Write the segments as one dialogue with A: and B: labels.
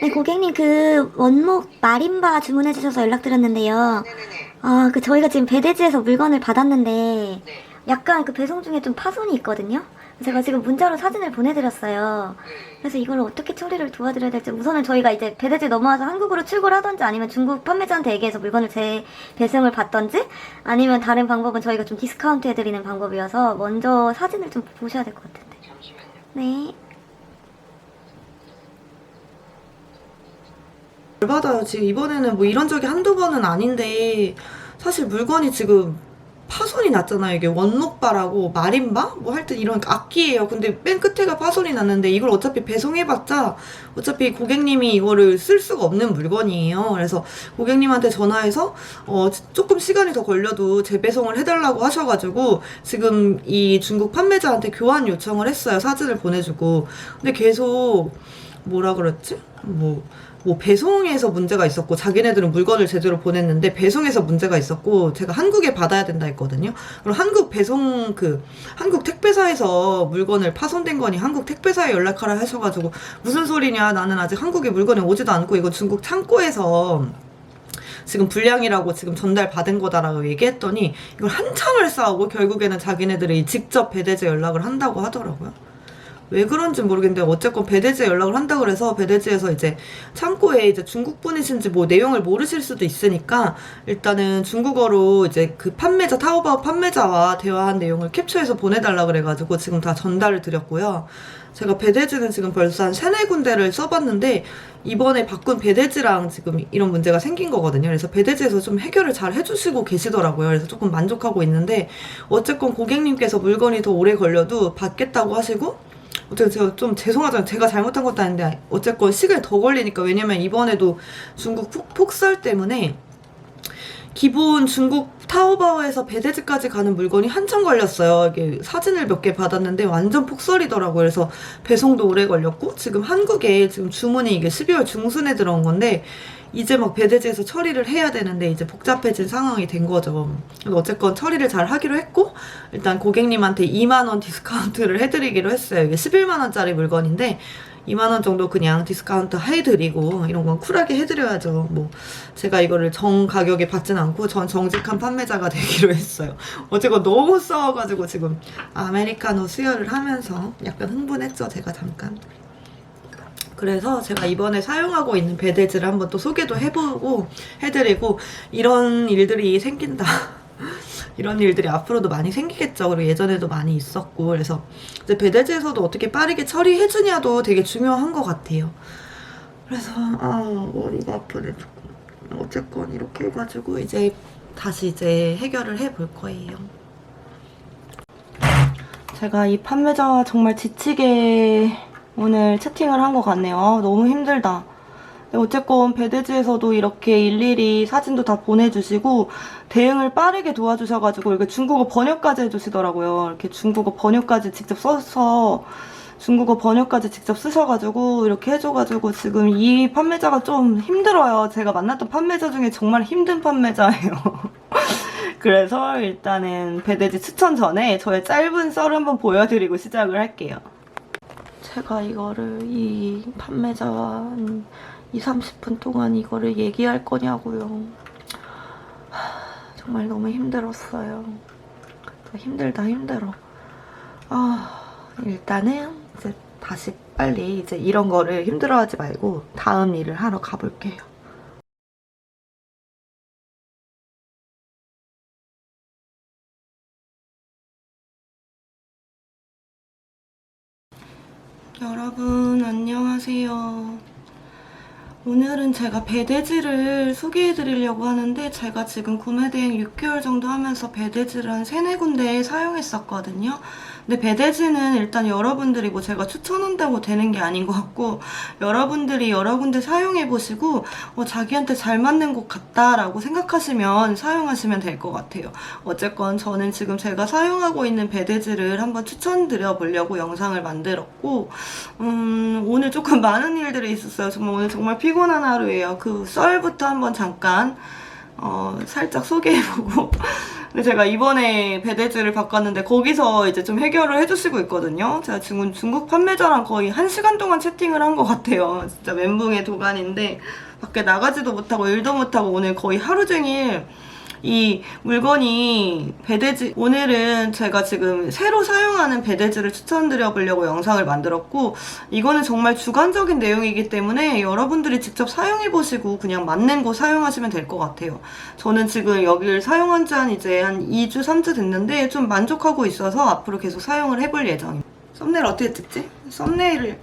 A: 네, 고객님 그 원목 마림바 주문해 주셔서 연락드렸는데요.
B: 네네네.
A: 아, 그 저희가 지금 배대지에서 물건을 받았는데
B: 네.
A: 약간 그 배송 중에 좀 파손이 있거든요. 제가 지금 문자로 사진을 보내드렸어요. 그래서 이걸 어떻게 처리를 도와드려야 될지 우선은 저희가 이제 배대지 넘어와서 한국으로 출고를 하던지 아니면 중국 판매자한테 얘기해서 물건을 재배송을 받던지 아니면 다른 방법은 저희가 좀 디스카운트 해드리는 방법이어서 먼저 사진을 좀 보셔야 될 것 같은데.
B: 잠시만요.
A: 네.
C: 열받아요. 지금 이번에는 뭐 이런 적이 한두 번은 아닌데 사실 물건이 지금 파손이 났잖아요. 이게 원목바라고 마림바? 뭐 하여튼 이런 악기예요. 근데 맨 끝에가 파손이 났는데 이걸 어차피 배송해봤자 어차피 고객님이 이거를 쓸 수가 없는 물건이에요. 그래서 고객님한테 전화해서 조금 시간이 더 걸려도 재배송을 해달라고 하셔가지고 지금 이 중국 판매자한테 교환 요청을 했어요. 사진을 보내주고. 근데 계속 뭐라 그랬지? 뭐 배송에서 문제가 있었고 자기네들은 물건을 제대로 보냈는데 배송에서 문제가 있었고 제가 한국에 받아야 된다 했거든요. 그럼 한국 배송 한국 택배사에서 물건을 파손된 거니 한국 택배사에 연락하라 하셔가지고 무슨 소리냐, 나는 아직 한국에 물건이 오지도 않고 이거 중국 창고에서 지금 불량이라고 지금 전달받은 거다라고 얘기했더니 이걸 한참을 싸우고 결국에는 자기네들이 직접 배대제 연락을 한다고 하더라고요. 왜 그런지 모르겠는데 어쨌건 배대지에 연락을 한다고 그래서 배대지에서 이제 창고에 이제 중국 분이신지 뭐 내용을 모르실 수도 있으니까 일단은 중국어로 이제 그 판매자, 타오바오 판매자와 대화한 내용을 캡처해서 보내달라 그래가지고 지금 다 전달을 드렸고요. 제가 배대지는 지금 벌써 한 3-4군데를 써봤는데 이번에 바꾼 배대지랑 지금 이런 문제가 생긴 거거든요. 그래서 배대지에서 좀 해결을 잘 해주시고 계시더라고요. 그래서 조금 만족하고 있는데 어쨌건 고객님께서 물건이 더 오래 걸려도 받겠다고 하시고 제가 좀 죄송하잖아요. 제가 잘못한 것도 아닌데 어쨌건 시간이 더 걸리니까. 왜냐면 이번에도 중국 폭설 때문에 기본 중국 타오바오에서 배대지까지 가는 물건이 한참 걸렸어요. 이게 사진을 몇 개 받았는데 완전 폭설이더라고요. 그래서 배송도 오래 걸렸고 지금 한국에 지금 주문이 이게 12월 중순에 들어온 건데 이제 막 배대지에서 처리를 해야 되는데 이제 복잡해진 상황이 된 거죠. 그래서 어쨌건 처리를 잘 하기로 했고 일단 고객님한테 2만원 디스카운트를 해드리기로 했어요. 이게 11만원짜리 물건인데 2만원 정도 그냥 디스카운트 해드리고 이런 건 쿨하게 해드려야죠. 뭐 제가 이거를 정 가격에 받진 않고 전 정직한 판매자가 되기로 했어요. 어쨌건 너무 싸워가지고 지금 아메리카노 수혈을 하면서 약간 흥분했죠. 제가 잠깐. 그래서 제가 이번에 사용하고 있는 배대지를 한번 또 소개도 해보고 해드리고 이런 일들이 생긴다. 이런 일들이 앞으로도 많이 생기겠죠. 그리고 예전에도 많이 있었고 그래서 이제 배대지에서도 어떻게 빠르게 처리해주냐도 되게 중요한 것 같아요. 그래서 머리가 아프네 조금. 어쨌건 이렇게 해가지고 이제 다시 이제 해결을 해볼 거예요. 제가 이 판매자와 정말 지치게 오늘 채팅을 한 것 같네요. 너무 힘들다. 어쨌건 배대지에서도 이렇게 일일이 사진도 다 보내주시고 대응을 빠르게 도와주셔가지고 이렇게 중국어 번역까지 해주시더라고요. 이렇게 중국어 번역까지 직접 써서 중국어 번역까지 직접 쓰셔가지고 이렇게 해줘가지고 지금 이 판매자가 좀 힘들어요. 제가 만났던 판매자 중에 정말 힘든 판매자예요. 그래서 일단은 배대지 추천 전에 저의 짧은 썰을 한번 보여드리고 시작을 할게요. 제가 이거를 이 판매자와 20-30분 동안 이거를 얘기할 거냐고요. 정말 너무 힘들었어요. 힘들다 힘들어. 일단은 이제 다시 빨리 이제 이런 거를 힘들어하지 말고 다음 일을 하러 가볼게요. 여러분 안녕하세요. 오늘은 제가 배대지를 소개해드리려고 하는데 제가 지금 구매대행 6개월 정도 하면서 배대지를 한 3-4군데 사용했었거든요. 근데 배대지는 일단 여러분들이 뭐 제가 추천한다고 되는 게 아닌 것 같고 여러분들이 여러 군데 사용해보시고 자기한테 잘 맞는 것 같다라고 생각하시면 사용하시면 될 것 같아요. 어쨌건 저는 지금 제가 사용하고 있는 배대지를 한번 추천드려 보려고 영상을 만들었고 오늘 조금 많은 일들이 있었어요. 정말 오늘 정말 피곤한 하루예요. 그 썰부터 한번 잠깐 살짝 소개해보고 근데 제가 이번에 배대지를 바꿨는데 거기서 이제 좀 해결을 해주시고 있거든요. 제가 지금 중국 판매자랑 거의 1시간 동안 채팅을 한 것 같아요. 진짜 멘붕의 도가니인데 밖에 나가지도 못하고 일도 못하고 오늘 거의 하루 종일 이 물건이 배대지, 오늘은 제가 지금 새로 사용하는 배대지를 추천드려 보려고 영상을 만들었고, 이거는 정말 주관적인 내용이기 때문에 여러분들이 직접 사용해 보시고 그냥 맞는 거 사용하시면 될 것 같아요. 저는 지금 여기를 사용한 지 이제 한 2주, 3주 됐는데 좀 만족하고 있어서 앞으로 계속 사용을 해볼 예정입니다. 썸네일 어떻게 찍지? 썸네일을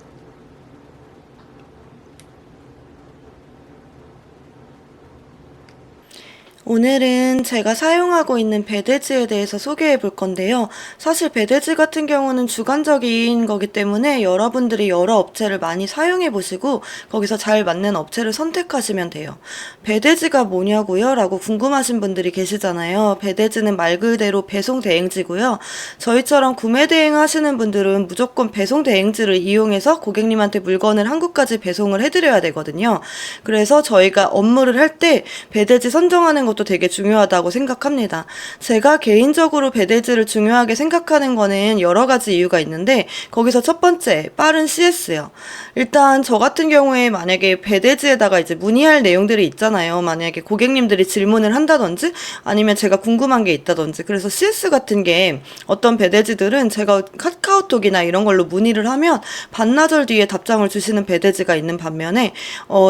C: 오늘은 제가 사용하고 있는 배대지에 대해서 소개해 볼 건데요. 사실 배대지 같은 경우는 주관적인 거기 때문에 여러분들이 여러 업체를 많이 사용해 보시고 거기서 잘 맞는 업체를 선택하시면 돼요. 배대지가 뭐냐고요? 라고 궁금하신 분들이 계시잖아요. 배대지는 말 그대로 배송 대행지고요. 저희처럼 구매 대행 하시는 분들은 무조건 배송 대행지를 이용해서 고객님한테 물건을 한국까지 배송을 해드려야 되거든요. 그래서 저희가 업무를 할 때 배대지 선정하는 것도 되게 중요하다고 생각합니다. 제가 개인적으로 배대지를 중요하게 생각하는 거는 여러 가지 이유가 있는데 거기서 첫 번째, 빠른 CS요. 일단 저 같은 경우에 만약에 배대지에다가 이제 문의할 내용들이 있잖아요. 만약에 고객님들이 질문을 한다든지 아니면 제가 궁금한 게 있다든지. 그래서 CS 같은 게 어떤 배대지들은 제가 카카오톡이나 이런 걸로 문의를 하면 반나절 뒤에 답장을 주시는 배대지가 있는 반면에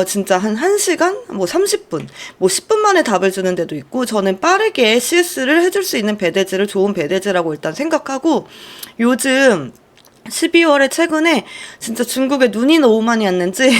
C: 진짜 한 1시간? 뭐 30분, 뭐 10분 만에 답을 주는 데도 있고, 저는 빠르게 CS를 해줄 수 있는 배대지를 좋은 배대지라고 일단 생각하고, 요즘 12월에 최근에 진짜 중국에 눈이 너무 많이 왔는지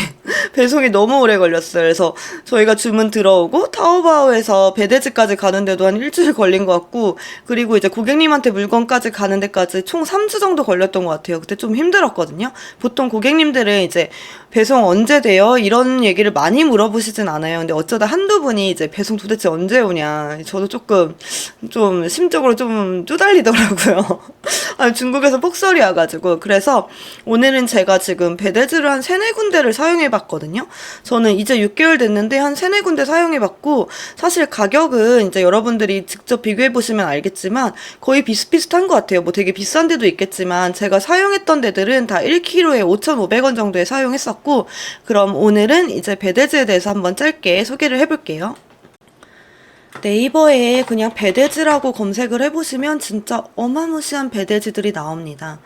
C: 배송이 너무 오래 걸렸어요. 그래서 저희가 주문 들어오고 타오바오에서 배대지까지 가는데도 한 일주일 걸린 것 같고, 그리고 이제 고객님한테 물건까지 가는 데까지 총 3주 정도 걸렸던 것 같아요. 그때 좀 힘들었거든요. 보통 고객님들은 이제 배송 언제 돼요? 이런 얘기를 많이 물어보시진 않아요. 근데 어쩌다 한두 분이 이제 배송 도대체 언제 오냐. 저도 조금 좀 심적으로 좀 뚜달리더라고요. 아니, 중국에서 폭설이 와가지고. 그래서 오늘은 제가 지금 배대지를 한 3-4군데를 사용해봤거든요. 저는 이제 6개월 됐는데 한 3-4군데 사용해봤고, 사실 가격은 이제 여러분들이 직접 비교해보시면 알겠지만 거의 비슷비슷한 것 같아요. 뭐 되게 비싼 데도 있겠지만 제가 사용했던 데들은 다 1kg에 5,500원 정도에 사용했었고, 그럼 오늘은 이제 배대지에 대해서 한번 짧게 소개를 해볼게요. 네이버에 그냥 배대지라고 검색을 해보시면 진짜 어마무시한 배대지들이 나옵니다.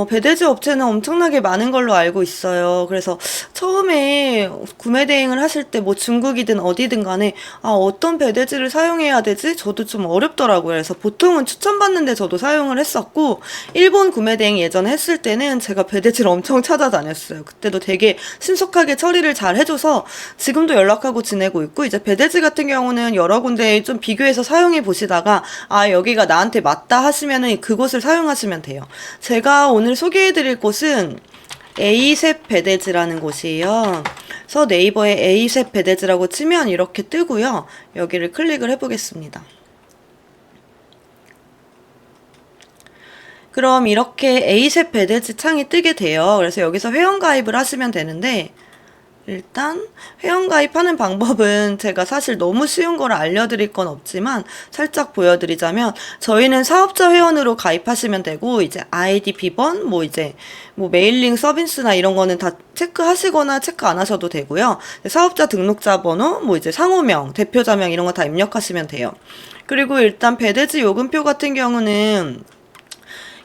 C: 배대지 업체는 엄청나게 많은 걸로 알고 있어요. 그래서 처음에 구매 대행을 하실 때 뭐 중국이든 어디든 간에 어떤 배대지를 사용해야 되지? 저도 좀 어렵더라고요. 그래서 보통은 추천받는데 저도 사용을 했었고, 일본 구매 대행 예전에 했을 때는 제가 배대지를 엄청 찾아다녔어요. 그때도 되게 신속하게 처리를 잘 해줘서 지금도 연락하고 지내고 있고, 이제 배대지 같은 경우는 여러 군데 좀 비교해서 사용해 보시다가 여기가 나한테 맞다 하시면은 그곳을 사용하시면 돼요. 제가 오늘 소개해드릴 곳은 에이셉 배대지라는 곳이에요. 그래서 네이버에 에이셉 배대지라고 치면 이렇게 뜨고요. 여기를 클릭을 해보겠습니다. 그럼 이렇게 에이셉 배대지 창이 뜨게 돼요. 그래서 여기서 회원가입을 하시면 되는데, 일단 회원가입하는 방법은 제가 사실 너무 쉬운 걸 알려드릴 건 없지만 살짝 보여드리자면, 저희는 사업자 회원으로 가입하시면 되고, 이제 아이디 비번, 뭐 메일링 서비스나 이런 거는 다 체크하시거나 체크 안 하셔도 되고요. 사업자 등록자 번호, 뭐 이제 상호명, 대표자명 이런 거 다 입력하시면 돼요. 그리고 일단 배대지 요금표 같은 경우는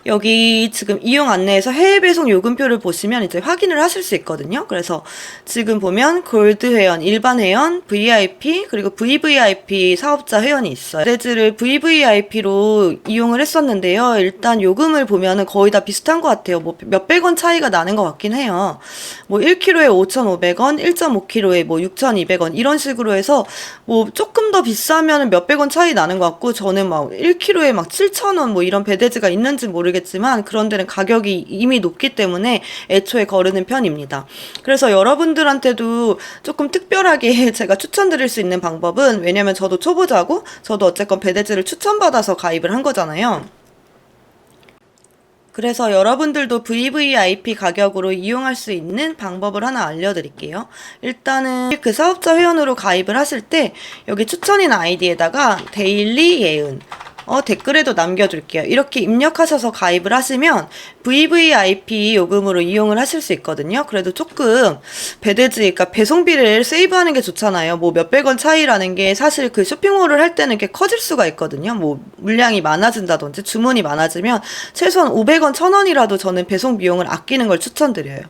C: 여기 지금 이용 안내에서 해외 배송 요금표를 보시면 이제 확인을 하실 수 있거든요. 그래서 지금 보면 골드 회원, 일반 회원, VIP, 그리고 VVIP 사업자 회원이 있어요. 배대지를 VVIP로 이용을 했었는데요. 일단 요금을 보면은 거의 다 비슷한 것 같아요. 뭐 몇백 원 차이가 나는 것 같긴 해요. 뭐 1kg에 5,500원, 1.5kg에 뭐 6,200원 이런 식으로 해서 뭐 조금 더 비싸면은 몇백 원 차이 나는 것 같고, 저는 막 1kg에 막 7,000원 뭐 이런 배대지가 있는지 모르겠지만 그런 데는 가격이 이미 높기 때문에 애초에 거르는 편입니다. 그래서 여러분들한테도 조금 특별하게 제가 추천드릴 수 있는 방법은, 왜냐면 저도 초보자고 저도 어쨌건 배대지를 추천받아서 가입을 한 거잖아요.
B: 그래서 여러분들도 VVIP 가격으로 이용할 수 있는 방법을 하나 알려드릴게요. 일단은 그 사업자 회원으로 가입을 하실 때 여기 추천인 아이디에다가 데일리 예은 댓글에도 남겨둘게요. 이렇게 입력하셔서 가입을 하시면 VVIP 요금으로 이용을 하실 수 있거든요. 그래도 조금 배대지, 그러니까 배송비를 세이브하는 게 좋잖아요. 뭐 몇백 원 차이라는 게 사실 그 쇼핑몰을 할 때는 이렇게 커질 수가 있거든요. 뭐 물량이 많아진다든지 주문이 많아지면 최소한 500원, 1000원이라도 저는 배송 비용을 아끼는 걸 추천드려요.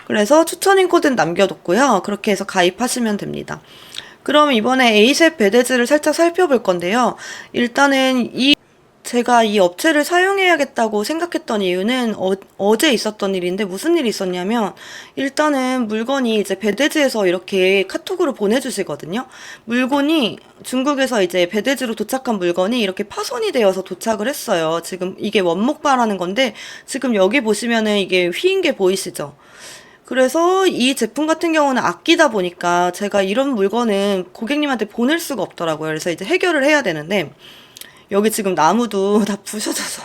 B: 그래서 추천인 코드는 남겨뒀고요. 그렇게 해서 가입하시면 됩니다. 그럼 이번에 에이셉 배대지를 살짝 살펴볼 건데요. 일단은 제가 이 업체를 사용해야겠다고 생각했던 이유는 어제 있었던 일인데 무슨 일이 있었냐면 일단은 물건이 이제 배대지에서 이렇게 카톡으로 보내주시거든요. 물건이 중국에서 이제 배대지로 도착한 물건이 이렇게 파손이 되어서 도착을 했어요. 지금 이게 원목바라는 건데 지금 여기 보시면은 이게 휘인 게 보이시죠? 그래서 이 제품 같은 경우는 아끼다 보니까 제가 이런 물건은 고객님한테 보낼 수가 없더라고요. 그래서 이제 해결을 해야 되는데 여기 지금 나무도 다 부셔져서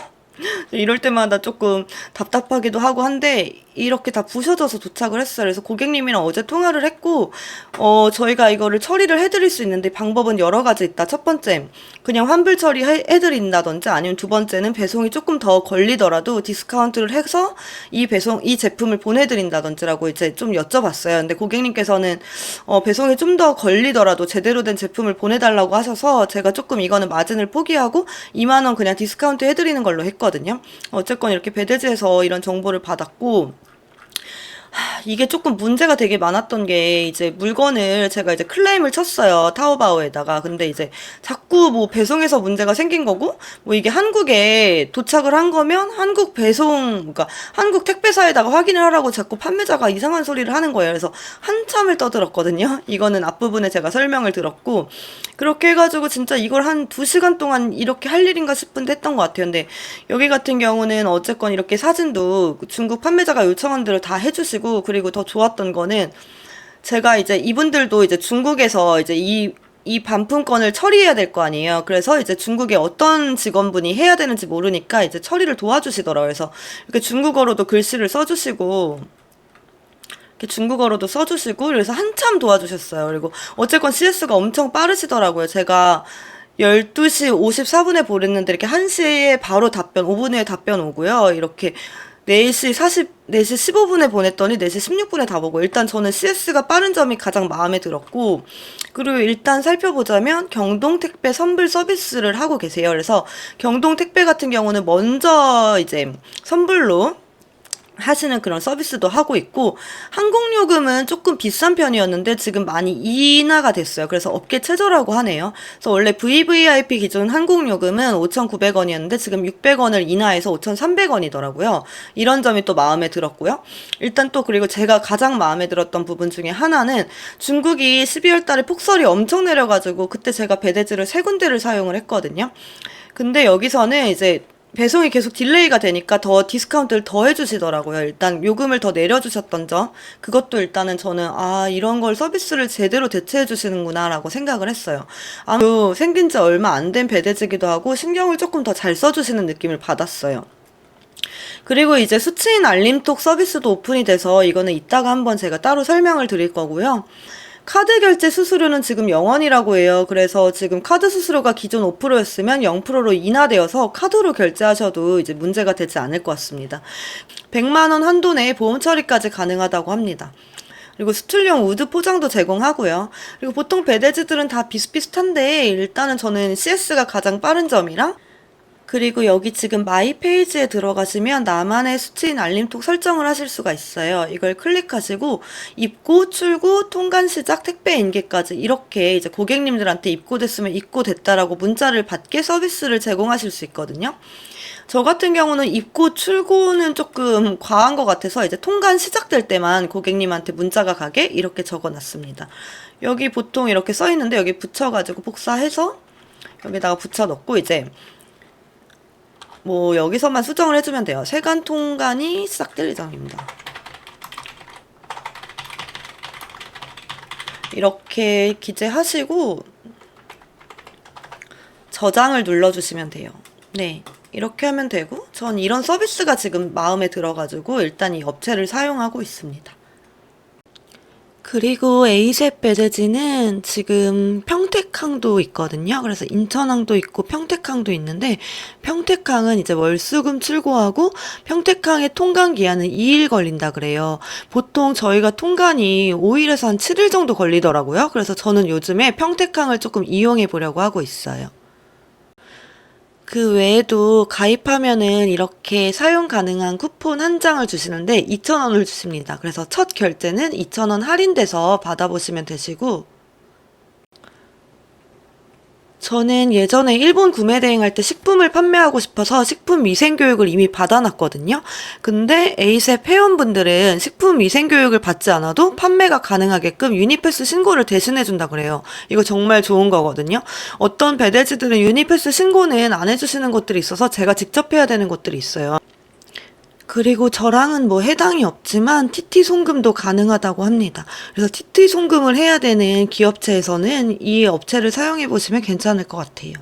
B: 이럴 때마다 조금 답답하기도 하고 한데 이렇게 다 부셔져서 도착을 했어요. 그래서 고객님이랑 어제 통화를 했고 저희가 이거를 처리를 해드릴 수 있는데 방법은 여러 가지 있다. 첫 번째, 그냥 환불 처리해드린다든지 아니면 두 번째는 배송이 조금 더 걸리더라도 디스카운트를 해서 이 제품을 보내드린다든지라고 이제 좀 여쭤봤어요. 근데 고객님께서는 배송이 좀 더 걸리더라도 제대로 된 제품을 보내달라고 하셔서 제가 조금 이거는 마진을 포기하고 2만 원 그냥 디스카운트 해드리는 걸로 했거든요. 어쨌건 이렇게 배대지에서 이런 정보를 받았고 이게 조금 문제가 되게 많았던 게 이제 물건을 제가 이제 클레임을 쳤어요. 타오바오에다가. 근데 이제 자꾸 뭐 배송에서 문제가 생긴 거고 뭐 이게 한국에 도착을 한 거면 한국 그러니까 한국 택배사에다가 확인을 하라고 자꾸 판매자가 이상한 소리를 하는 거예요. 그래서 한참을 떠들었거든요. 이거는 앞부분에 제가 설명을 들었고 그렇게 해가지고 진짜 이걸 한 2시간 동안 이렇게 할 일인가 싶은데 했던 것 같아요. 근데 여기 같은 경우는 어쨌건 이렇게 사진도 중국 판매자가 요청한 대로 다 해주시고 그리고 더 좋았던 거는 제가 이제 이분들도 이제 중국에서 이제 이 반품건을 처리해야 될 거 아니에요. 그래서 이제 중국에 어떤 직원분이 해야 되는지 모르니까 이제 처리를 도와주시더라고요. 그래서 이렇게 중국어로도 글씨를 써주시고 그래서 한참 도와주셨어요. 그리고 어쨌건 CS가 엄청 빠르시더라고요. 제가 12시 54분에 보냈는데 이렇게 1시에 바로 5분 후에 답변 오고요. 이렇게 4시 15분에 보냈더니 4시 16분에 다 보고 일단 저는 CS가 빠른 점이 가장 마음에 들었고 그리고 일단 살펴보자면 경동택배 선불 서비스를 하고 계세요. 그래서 경동택배 같은 경우는 먼저 이제 선불로 하시는 그런 서비스도 하고 있고 항공요금은 조금 비싼 편이었는데 지금 많이 인하가 됐어요. 그래서 업계 최저라고 하네요. 그래서 원래 VVIP 기준 항공요금은 5,900원이었는데 지금 600원을 인하해서 5,300원이더라고요. 이런 점이 또 마음에 들었고요. 일단 또 그리고 제가 가장 마음에 들었던 부분 중에 하나는 중국이 12월 달에 폭설이 엄청 내려가지고 그때 제가 배대지를 3군데를 사용을 했거든요. 근데 여기서는 이제 배송이 계속 딜레이가 되니까 더 디스카운트를 더 해주시더라고요. 일단 요금을 더 내려주셨던 점 그것도 일단은 저는 이런 걸 서비스를 제대로 대체해 주시는구나 라고 생각을 했어요. 아무래도 생긴 지 얼마 안 된 배대지기도 하고 신경을 조금 더 잘 써주시는 느낌을 받았어요. 그리고 이제 수취인 알림톡 서비스도 오픈이 돼서 이거는 이따가 한번 제가 따로 설명을 드릴 거고요. 카드 결제 수수료는 지금 0원이라고 해요. 그래서 지금 카드 수수료가 기존 5%였으면 0%로 인하되어서 카드로 결제하셔도 이제 문제가 되지 않을 것 같습니다. 100만 원 한도 내에 보험 처리까지 가능하다고 합니다. 그리고 수출용 우드 포장도 제공하고요. 그리고 보통 배대지들은 다 비슷비슷한데 일단은 저는 CS가 가장 빠른 점이랑 그리고 여기 지금 마이 페이지에 들어가시면 나만의 수취인 알림톡 설정을 하실 수가 있어요. 이걸 클릭하시고 입고, 출고, 통관 시작, 택배 인계까지 이렇게 이제 고객님들한테 입고됐으면 입고됐다라고 문자를 받게 서비스를 제공하실 수 있거든요. 저 같은 경우는 입고, 출고는 조금 과한 것 같아서 이제 통관 시작될 때만 고객님한테 문자가 가게 이렇게 적어놨습니다. 여기 보통 이렇게 써 있는데 여기 붙여가지고 복사해서 여기다가 붙여 넣고 이제 뭐 여기서만 수정을 해주면 돼요. 세관 통관이 시작될 예정입니다. 이렇게 기재하시고 저장을 눌러주시면 돼요. 네. 이렇게 하면 되고, 전 이런 서비스가 지금 마음에 들어가지고 일단 이 업체를 사용하고 있습니다. 그리고 에이셉 배대지는 지금 평택항도 있거든요. 그래서 인천항도 있고 평택항도 있는데, 평택항은 이제 월수금 출고하고 평택항의 통관 기한은 2일 걸린다 그래요. 보통 저희가 통관이 5일에서 한 7일 정도 걸리더라고요. 그래서 저는 요즘에 평택항을 조금 이용해 보려고 하고 있어요. 그 외에도 가입하면은 이렇게 사용 가능한 쿠폰 한 장을 주시는데 2,000원을 주십니다. 그래서 첫 결제는 2,000원 할인돼서 받아보시면 되시고, 저는 예전에 일본 구매 대행할 때 식품을 판매하고 싶어서 식품 위생 교육을 이미 받아놨거든요. 근데 에이셉 회원분들은 식품 위생 교육을 받지 않아도 판매가 가능하게끔 유니패스 신고를 대신해준다 그래요. 이거 정말 좋은 거거든요. 어떤 배대지들은 유니패스 신고는 안 해주시는 곳들이 있어서 제가 직접 해야 되는 곳들이 있어요. 그리고 저랑은 뭐 해당이 없지만 TT 송금도 가능하다고 합니다. 그래서 TT 송금을 해야 되는 기업체에서는 이 업체를 사용해 보시면 괜찮을 것 같아요.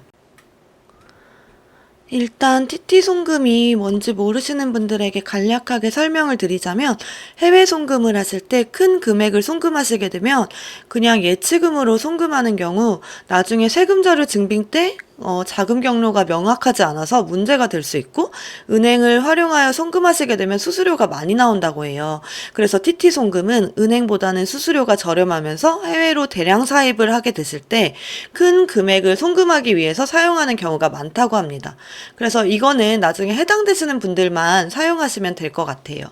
B: 일단 TT 송금이 뭔지 모르시는 분들에게 간략하게 설명을 드리자면, 해외 송금을 하실 때 큰 금액을 송금하시게 되면 그냥 예치금으로 송금하는 경우 나중에 세금자료 증빙 때 자금 경로가 명확하지 않아서 문제가 될 수 있고, 은행을 활용하여 송금하시게 되면 수수료가 많이 나온다고 해요. 그래서 TT 송금은 은행보다는 수수료가 저렴하면서 해외로 대량 사입을 하게 되실 때 큰 금액을 송금하기 위해서 사용하는 경우가 많다고 합니다. 그래서 이거는 나중에 해당되시는 분들만 사용하시면 될 것 같아요.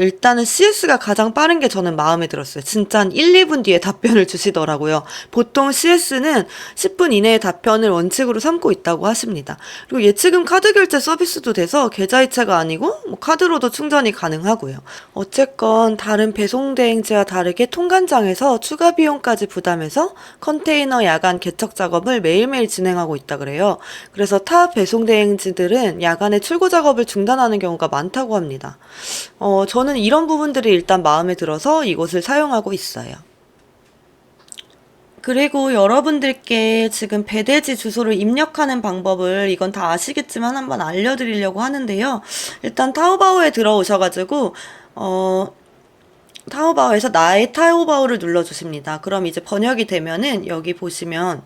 B: 일단은 CS가 가장 빠른 게 저는 마음에 들었어요. 진짜 한 1, 2분 뒤에 답변을 주시더라고요. 보통 CS는 10분 이내에 답변을 원칙으로 삼고 있다고 하십니다. 그리고 예치금 카드 결제 서비스도 돼서 계좌이체가 아니고 뭐 카드로도 충전이 가능하고요. 어쨌건 다른 배송 대행지와 다르게 통관장에서 추가 비용까지 부담해서 컨테이너 야간 개척 작업을 매일매일 진행하고 있다 그래요. 그래서 타 배송 대행지들은 야간에 출고 작업을 중단하는 경우가 많다고 합니다. 저는 이런 부분들이 일단 마음에 들어서 이곳을 사용하고 있어요. 그리고 여러분들께 지금 배대지 주소를 입력하는 방법을, 이건 다 아시겠지만 한번 알려드리려고 하는데요. 일단 타오바오에 들어오셔가지고 타오바오에서 나의 타오바오를 눌러주십니다. 그럼 이제 번역이 되면은 여기 보시면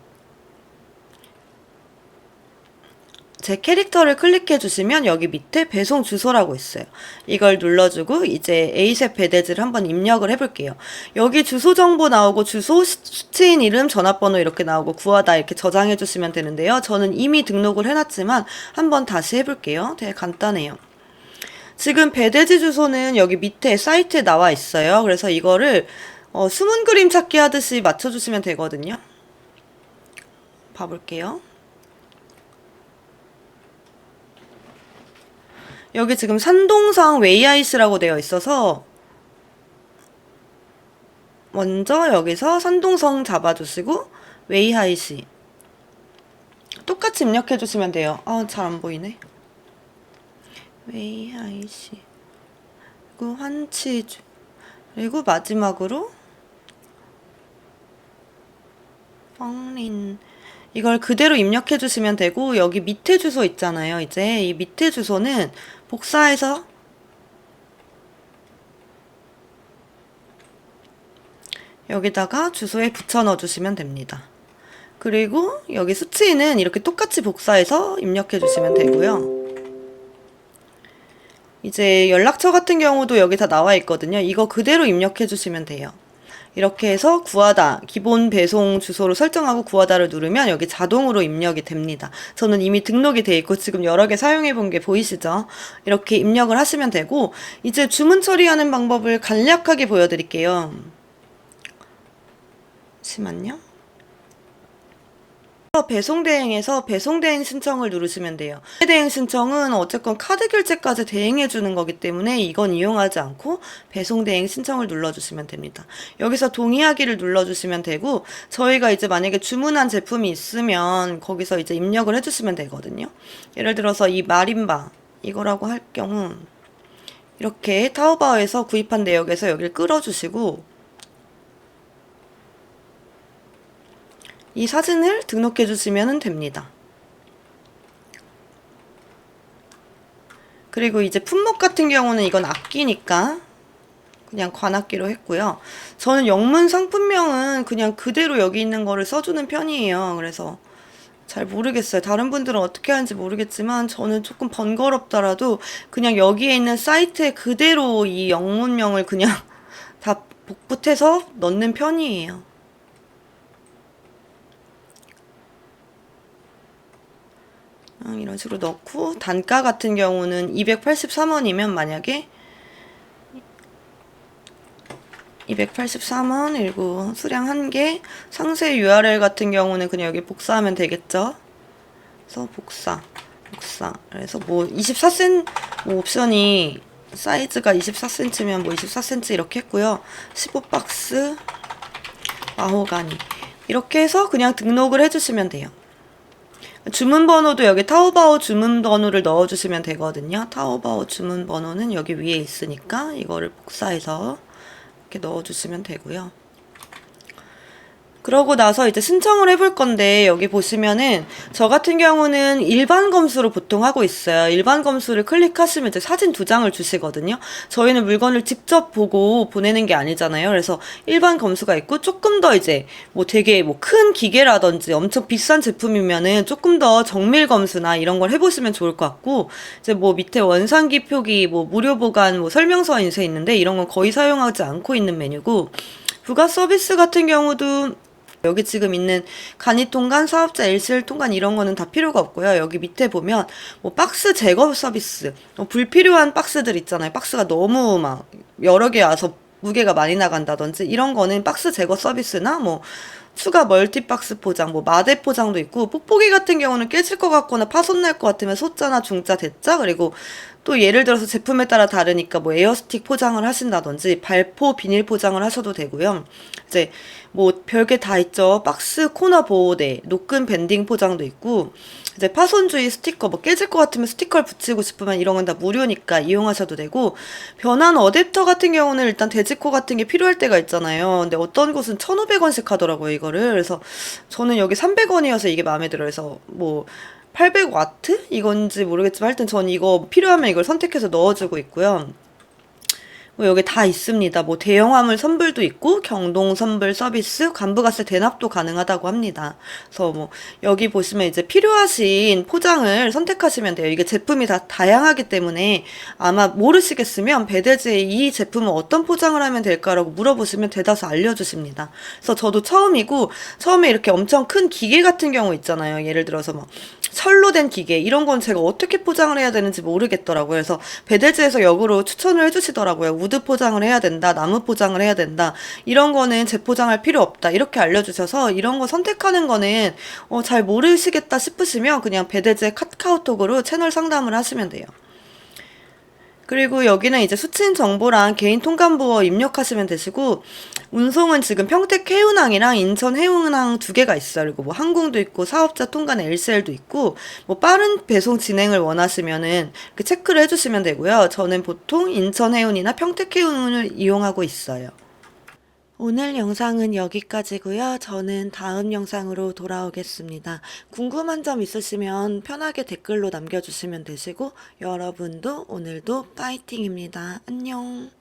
B: 제 캐릭터를 클릭해 주시면 여기 밑에 배송 주소라고 있어요. 이걸 눌러주고 이제 에이셉 배대지를 한번 입력을 해볼게요. 여기 주소 정보 나오고 주소, 수취인 이름, 전화번호 이렇게 나오고 구하다 이렇게 저장해 주시면 되는데요. 저는 이미 등록을 해놨지만 한번 다시 해볼게요. 되게 간단해요. 지금 배대지 주소는 여기 밑에 사이트에 나와 있어요. 그래서 이거를 숨은 그림 찾기 하듯이 맞춰주시면 되거든요. 봐볼게요. 여기 지금 산동성 웨이하이스라고 되어 있어서 먼저 여기서 산동성 잡아주시고 웨이하이시 똑같이 입력해 주시면 돼요. 잘 안 보이네. 웨이하이시 그리고 환치주, 그리고 마지막으로 펑린, 이걸 그대로 입력해 주시면 되고, 여기 밑에 주소 있잖아요. 이제 이 밑에 주소는 복사해서 여기다가 주소에 붙여 넣어 주시면 됩니다. 그리고 여기 수치는 이렇게 똑같이 복사해서 입력해 주시면 되고요. 이제 연락처 같은 경우도 여기 다 나와 있거든요. 이거 그대로 입력해 주시면 돼요. 이렇게 해서 구하다, 기본 배송 주소로 설정하고 구하다를 누르면 여기 자동으로 입력이 됩니다. 저는 이미 등록이 돼 있고 지금 여러 개 사용해 본 게 보이시죠? 이렇게 입력을 하시면 되고, 이제 주문 처리하는 방법을 간략하게 보여드릴게요. 잠시만요. 배송대행에서 배송대행 신청을 누르시면 돼요. 대행 신청은 어쨌건 카드 결제까지 대행해주는 거기 때문에 이건 이용하지 않고 배송대행 신청을 눌러주시면 됩니다. 여기서 동의하기를 눌러주시면 되고, 저희가 이제 만약에 주문한 제품이 있으면 거기서 이제 입력을 해주시면 되거든요. 예를 들어서 이 마림바 이거라고 할 경우 이렇게 타오바오에서 구입한 내역에서 여기를 끌어주시고 이 사진을 등록해 주시면 됩니다. 그리고 이제 품목 같은 경우는 이건 악기니까 그냥 관악기로 했고요. 저는 영문 상품명은 그냥 그대로 여기 있는 거를 써주는 편이에요. 그래서 잘 모르겠어요. 다른 분들은 어떻게 하는지 모르겠지만 저는 조금 번거롭더라도 그냥 여기에 있는 사이트에 그대로 이 영문명을 그냥 다 복붙해서 넣는 편이에요. 이런 식으로 넣고 단가 같은 경우는 283원이면 만약에 283원, 19 수량 1개, 상세 URL 같은 경우는 그냥 여기 복사하면 되겠죠. 그래서 복사. 그래서 뭐 24cm 뭐 옵션이 사이즈가 24cm면 뭐 24cm 이렇게 했고요. 15박스 마호가니 이렇게 해서 그냥 등록을 해주시면 돼요. 주문 번호도 여기 타오바오 주문 번호를 넣어주시면 되거든요. 타오바오 주문 번호는 여기 위에 있으니까 이거를 복사해서 이렇게 넣어주시면 되고요. 그러고 나서 이제 신청을 해볼 건데 여기 보시면은 저 같은 경우는 일반 검수로 보통 하고 있어요. 일반 검수를 클릭하시면 이제 사진 2장을 주시거든요. 저희는 물건을 직접 보고 보내는 게 아니잖아요. 그래서 일반 검수가 있고 조금 더 이제 뭐 되게 뭐 큰 기계라든지 엄청 비싼 제품이면은 조금 더 정밀 검수나 이런 걸 해보시면 좋을 것 같고 이제 뭐 밑에 원산기 표기 뭐 무료 보관 뭐 설명서 인쇄 있는데 이런 건 거의 사용하지 않고 있는 메뉴고 부가 서비스 같은 경우도 여기 지금 있는 간이통관, 사업자 LCL 통관 이런 거는 다 필요가 없고요. 여기 밑에 보면 뭐 박스 제거 서비스, 불필요한 박스들 있잖아요. 박스가 너무 막 여러 개 와서 무게가 많이 나간다든지 이런 거는 박스 제거 서비스나 뭐 추가 멀티박스 포장, 뭐 마대 포장도 있고 뽁뽁이 같은 경우는 깨질 것 같거나 파손 날 것 같으면 소자나 중자, 대자 그리고 또 예를 들어서 제품에 따라 다르니까 뭐 에어스틱 포장을 하신다든지 발포 비닐 포장을 하셔도 되고요. 이제 뭐 별게 다 있죠. 박스 코너 보호대, 노끈 밴딩 포장도 있고 이제 파손주의 스티커 뭐 깨질 것 같으면 스티커를 붙이고 싶으면 이런 건 다 무료니까 이용하셔도 되고 변환 어댑터 같은 경우는 일단 돼지코 같은 게 필요할 때가 있잖아요. 근데 어떤 곳은 1,500원씩 하더라고요, 이거를. 그래서 저는 여기 300원이어서 이게 마음에 들어요. 그래서 뭐 800와트? 이건지 모르겠지만 하여튼 전 이거 필요하면 이걸 선택해서 넣어주고 있고요. 뭐 여기 다 있습니다. 뭐 대형 화물 선불도 있고 경동 선불 서비스, 간부가세 대납도 가능하다고 합니다. 그래서 뭐 여기 보시면 이제 필요하신 포장을 선택하시면 돼요. 이게 제품이 다 다양하기 때문에 아마 모르시겠으면 배대지에 이 제품은 어떤 포장을 하면 될까라고 물어보시면 대다수 알려주십니다. 그래서 저도 처음이고 처음에 이렇게 엄청 큰 기계 같은 경우 있잖아요. 예를 들어서 뭐 철로 된 기계 이런 건 제가 어떻게 포장을 해야 되는지 모르겠더라고요. 그래서 배대지에서 역으로 추천을 해주시더라고요. 우드 포장을 해야 된다, 나무 포장을 해야 된다. 이런 거는 재포장할 필요 없다. 이렇게 알려주셔서 이런 거 선택하는 거는 잘 모르시겠다 싶으시면 그냥 배대지 카카오톡으로 채널 상담을 하시면 돼요. 그리고 여기는 이제 수취인 정보랑 개인 통관부어 입력하시면 되시고 운송은 지금 평택 해운항이랑 인천 해운항 2개가 있어요. 그리고 뭐 항공도 있고 사업자 통관 LCL도 있고 뭐 빠른 배송 진행을 원하시면은 이렇게 체크를 해주시면 되고요. 저는 보통 인천 해운이나 평택 해운을 이용하고 있어요. 오늘 영상은 여기까지고요. 저는 다음 영상으로 돌아오겠습니다. 궁금한 점 있으시면 편하게 댓글로 남겨주시면 되시고 여러분도 오늘도 파이팅입니다. 안녕.